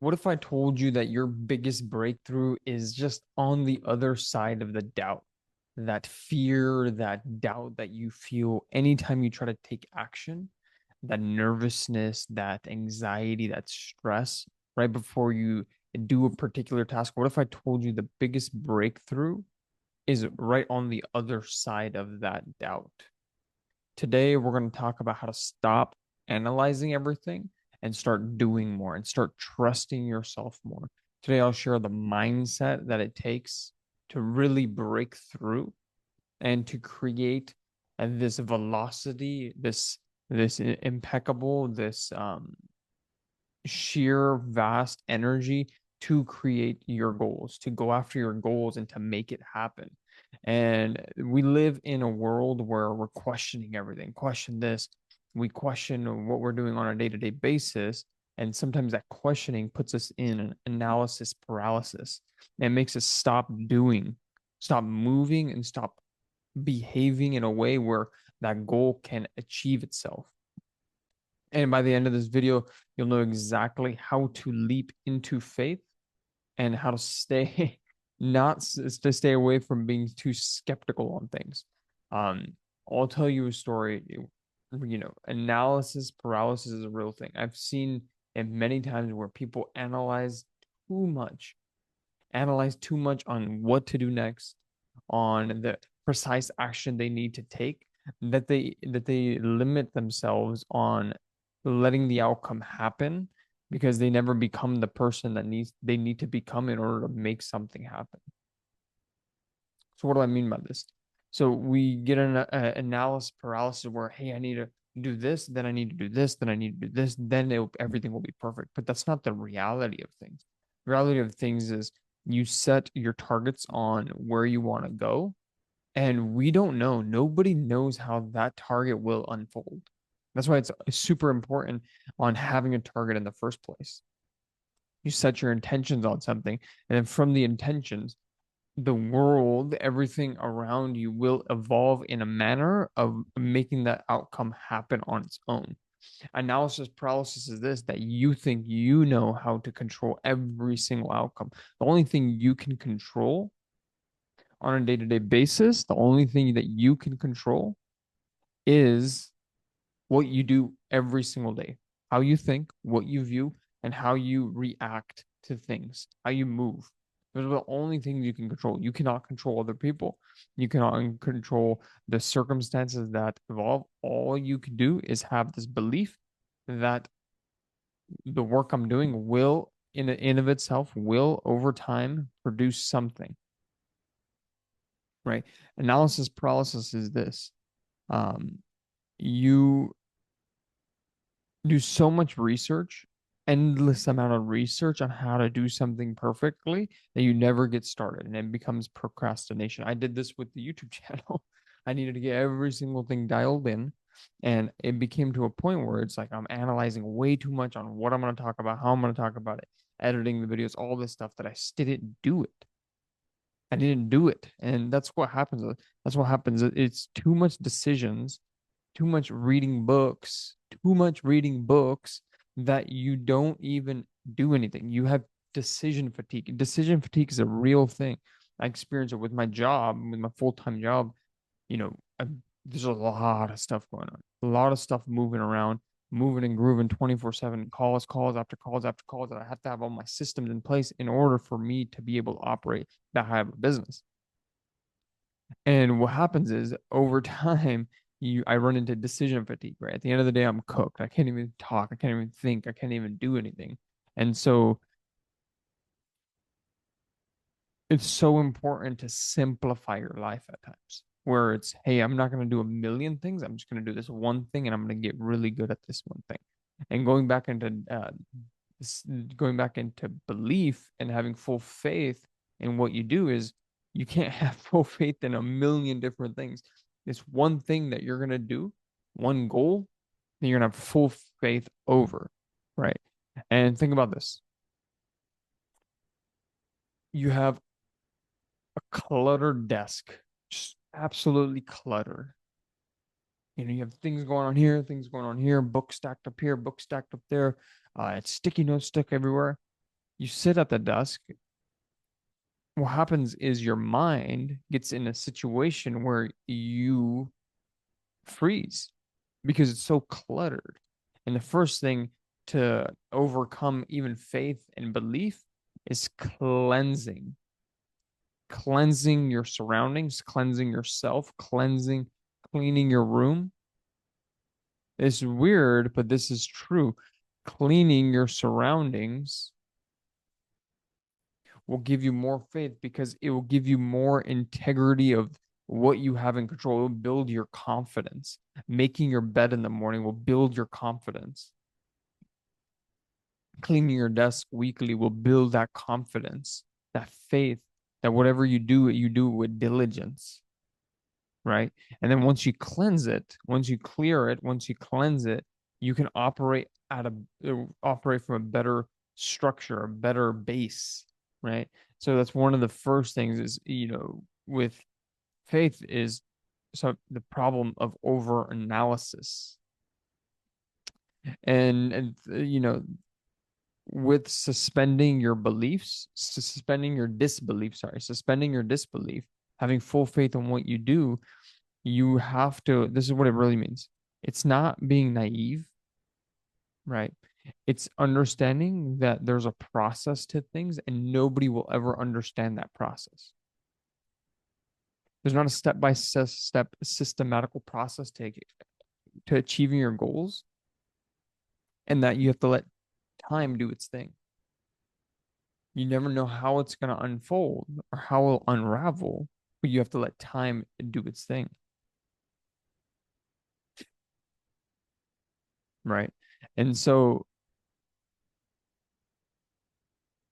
What if I told you that your biggest breakthrough is just on the other side of the doubt? That fear, that doubt that you feel anytime you try to take action, that nervousness, that anxiety, that stress right before you do a particular task. What if I told you the biggest breakthrough is right on the other side of that doubt? Today, we're going to talk about how to stop analyzing everything and start doing more and start trusting yourself more. Today, I'll share the mindset that it takes to really break through and to create this velocity, this impeccable, this sheer vast energy to create your goals, to go after your goals and to make it happen. And we live in a world where we're questioning everything, question this, we question what we're doing on a day-to-day basis. And sometimes that questioning puts us in an analysis paralysis and makes us stop doing, stop moving, and stop behaving in a way where that goal can achieve itself. And by the end of this video, you'll know exactly how to leap into faith and how to stay not to stay away from being too skeptical on things. I'll tell you a story. Analysis paralysis is a real thing. I've seen it many times where people too much, analyze too much on what to do next, on the precise action they need to take, that they limit themselves on letting the outcome happen because they never become the person they need to become in order to make something happen. So what do I mean by this? So we get an analysis paralysis where, hey, I need to do this, then I need to do this, then I need to do this, then everything will be perfect. But that's not the reality of things. The reality of things is you set your targets on where you want to go, and we don't know. Nobody knows how that target will unfold. That's why it's super important on having a target in the first place. You set your intentions on something, and then from the intentions, the world, everything around you will evolve in a manner of making that outcome happen on its own. Analysis paralysis is this, that you think you know how to control every single outcome. The only thing you can control on a day-to-day basis, the only thing that you can control is what you do every single day, how you think, what you view, and how you react to things, how you move. Those are the only things you can control. You cannot control other people. You cannot control the circumstances that evolve. All you can do is have this belief that the work I'm doing will, in of itself, will over time produce something, right? Analysis paralysis is this. Um, you do so much research, endless amount of research on how to do something perfectly that you never get started and it becomes procrastination. I did this with the YouTube channel. I needed to get every single thing dialed in. And it became to a point where it's like I'm analyzing way too much on what I'm going to talk about, how I'm going to talk about it, editing the videos, all this stuff that I still didn't do it. I didn't do it. And that's what happens. That's what happens. It's too much decisions, too much reading books that you don't even do anything. You have decision fatigue. Decision fatigue is a real thing. I experience it with my job, with my full-time job. You know, there's a lot of stuff going on, a lot of stuff moving around, moving and grooving 24/7, calls after calls after calls that I have to have all my systems in place in order for me to be able to operate that high of a business. And what happens is over time, I run into decision fatigue, right? At the end of the day, I'm cooked. I can't even talk. I can't even think. I can't even do anything. And so it's so important to simplify your life at times where it's, hey, I'm not going to do a million things. I'm just going to do this one thing and I'm going to get really good at this one thing. And going back into belief and having full faith in what you do is you can't have full faith in a million different things. It's one thing that you're going to do, one goal that you're going to have full faith over, right? And think about this. You have a cluttered desk, just absolutely cluttered. You have things going on here, books stacked up here, books stacked up there. It's sticky notes stuck everywhere. You sit at the desk. What happens is your mind gets in a situation where you freeze because it's so cluttered. And the first thing to overcome even faith and belief is cleansing your surroundings, cleansing yourself, cleaning your room. It's weird, but this is true. Cleaning your surroundings will give you more faith because it will give you more integrity of what you have in control. It will build your confidence. Making your bed in the morning will build your confidence. Cleaning your desk weekly will build that confidence, that faith that whatever you do it with diligence, right? And then once you cleanse it, once you clear it, once you cleanse it, you can operate from a better structure, a better base, right? So that's one of the first things is, with faith is so the problem of over analysis. And with suspending your disbelief, having full faith in what you do, you have to, this is what it really means. It's not being naive, right? It's understanding that there's a process to things and nobody will ever understand that process. There's not a step by step systematical process to achieving your goals, and that you have to let time do its thing. You never know how it's going to unfold or how it'll unravel, but you have to let time do its thing, right? And so,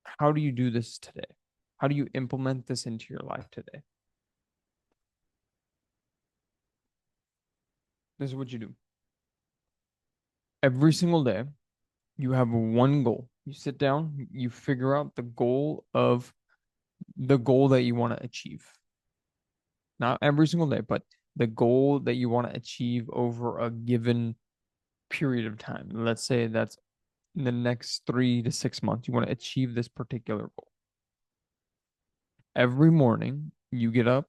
how do you do this today? How do you implement this into your life today? This is what you do. Every single day, you have one goal. You sit down, you figure out the goal that you want to achieve. Not every single day, but the goal that you want to achieve over a given period of time. Let's say that's in the next 3 to 6 months. You want to achieve this particular goal. Every morning, you get up.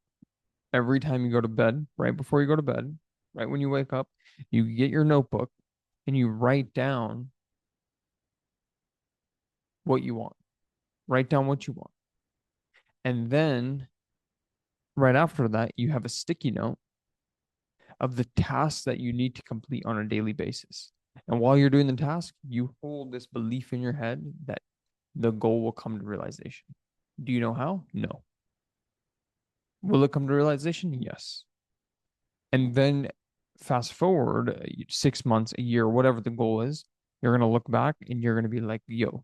Every time you go to bed, right before you go to bed, right when you wake up, you get your notebook and you write down what you want. Write down what you want. And then right after that, you have a sticky note of the tasks that you need to complete on a daily basis. And while you're doing the task, you hold this belief in your head that the goal will come to realization. Do you know how? No. Will it come to realization? Yes. And then fast forward 6 months, a year, whatever the goal is, you're going to look back and you're going to be like, yo,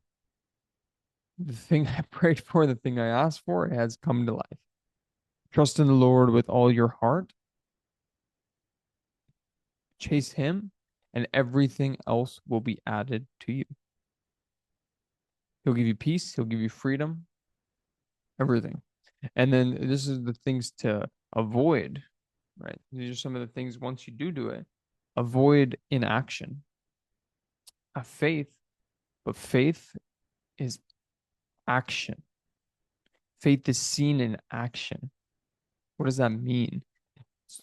the thing I prayed for, the thing I asked for has come to life. Trust in the Lord with all your heart, chase Him, and everything else will be added to you. He'll give you peace, He'll give you freedom, everything. And then this is the things to avoid, right? These are some of the things once you do it, avoid inaction. Have faith, but faith is action. Faith is seen in action. What does that mean?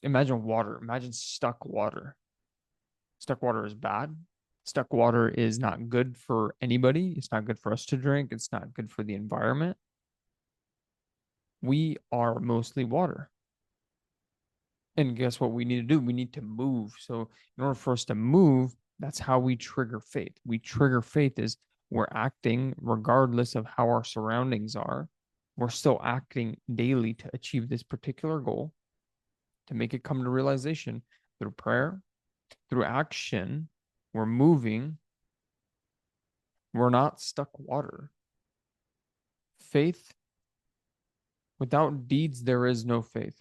Imagine water. Imagine stuck water. Stuck water is bad. Stuck water is not good for anybody. It's not good for us to drink. It's not good for the environment. We are mostly water. And guess what we need to do? We need to move. So in order for us to move, that's how we trigger faith. We trigger faith is we're acting regardless of how our surroundings are. We're still acting daily to achieve this particular goal, to make it come to realization through prayer, through action. We're moving. We're not stuck water. Faith, without deeds, there is no faith.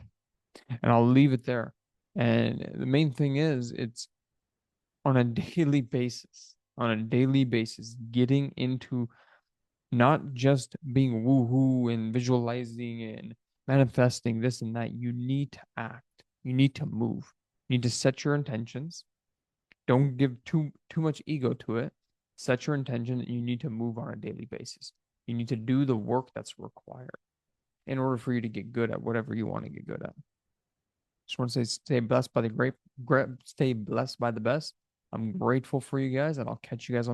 And I'll leave it there. And the main thing is, it's on a daily basis, getting into not just being woohoo and visualizing and manifesting this and that. You need to act. You need to move. You need to set your intentions. Don't give too much ego to it. Set your intention that you need to move on a daily basis. You need to do the work that's required in order for you to get good at whatever you want to get good at. Just want to say, stay blessed by the stay blessed by the best. I'm grateful for you guys, and I'll catch you guys on the